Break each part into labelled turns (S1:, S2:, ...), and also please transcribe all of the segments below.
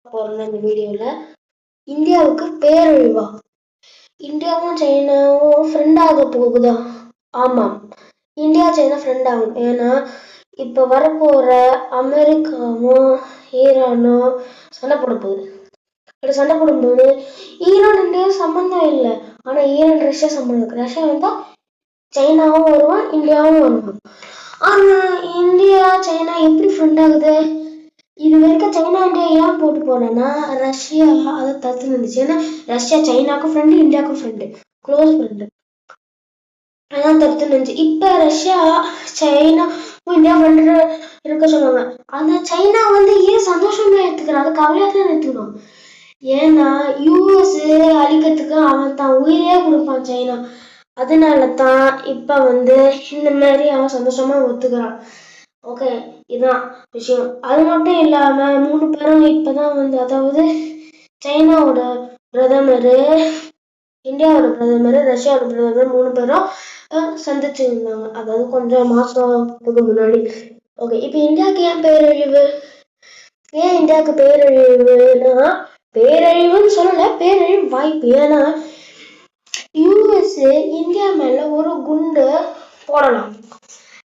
S1: போறோம் இந்த வீடியோல. இந்தியாவுக்கு பேரழிவா? இந்தியாவும் சைனாவும் ஃப்ரெண்ட் ஆக போகுதா? ஆமாம், இந்தியா சைனா ஃப்ரெண்ட் ஆகும். ஏன்னா இப்ப வரப்போற அமெரிக்காவும் ஈரானும் சண்டை போட போகுது. அப்படி சண்டை போடும்போது ஈரான் இந்தியா சம்பந்தம் இல்லை, ஆனா ஈரான் ரஷ்யா சம்பந்தம் இருக்கு. ரஷ்யா வந்தா சைனாவும் வருவான், இந்தியாவும் வருவான். ஆனா இந்தியா சைனா எப்படி ஃப்ரெண்ட் ஆகுது? இது வரைக்கும் சைனா இந்தியா ஏன் போட்டு போனேன்னா ரஷ்யா அதை தடுத்து நின்றுச்சு. ஏன்னா ரஷ்யா சைனாக்கும் ஃப்ரெண்டு, இந்தியாவுக்கும் ஃப்ரெண்டு, க்ளோஸ் ஃப்ரெண்டு. அதான் தடுத்து நின்றுச்சு. இப்ப ரஷ்யா சைனா இந்தியா ஃப்ரெண்டு இருக்க சொல்லுவாங்க. அந்த சைனா ஏன் சந்தோஷமா எடுத்துக்கிறான்? அது கவலையா தான் எடுத்துக்கணும். ஏன்னா யூஎஸ் அழிக்கிறதுக்கு அவன் தான் உயிரே கொடுப்பான் சைனா. அதனாலதான் இப்ப இந்த மாதிரி அவன் சந்தோஷமா ஒத்துக்கிறான். ஓகே, இதுதான் விஷயம். அது மட்டும் இல்லாம 3 பேரும் இப்பதான் அதாவது சைனாவோட பிரதமர், இந்தியாவோட பிரதமர், ரஷ்யாவோட பிரதமர் 3 பேரும் சந்திச்சு இருந்தாங்க. அதாவது கொஞ்சம் மாசத்துக்கு முன்னாடி. ஓகே, இப்ப இந்தியாவுக்கு ஏன் பேரழிவு? ஏன் இந்தியாவுக்கு பேரழிவுனா, பேரழிவுன்னு சொல்லல, பேரழிவு வாய்ப்பு. ஏன்னா யூஎஸ் இந்தியா மேல ஒரு குண்டு போடலாம்.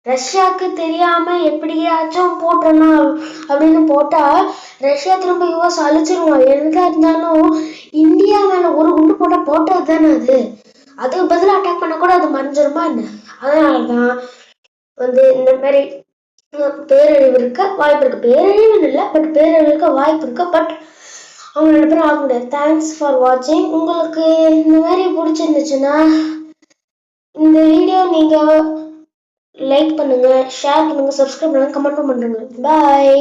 S1: ரஷ்யாவுக்கு தெரியாம எப்படியாச்சும் போட்டுறணும் அப்படின்னு போட்டா ரஷ்யா திரும்ப யூஎஸ் அழிச்சிருவான். எங்க இருந்தாலும் இந்தியா மேல ஒரு குண்டு போட்டா போட்டது தானே அது. அதுக்கு பதிலாக அட்டாக் பண்ண கூட அது மறைஞ்சிருமா என்ன? அதனாலதான் இந்த மாதிரி பேரழிவு இருக்க வாய்ப்பு இருக்கு. பேரழிவுன்னு இல்லை, பட் பேரழிவு இருக்க வாய்ப்பு இருக்கு. பட் அவங்க 2 பேரும் ஆக முடியாது. தேங்க்ஸ் ஃபார் வாட்சிங். உங்களுக்கு இந்த மாதிரி பிடிச்சிருந்துச்சுன்னா இந்த வீடியோ நீங்க லைக் பண்ணுங்க, ஷேர் பண்ணுங்க, சப்ஸ்கிரைப் பண்ணுங்க, கமெண்ட் பண்ணுங்க. பாய்.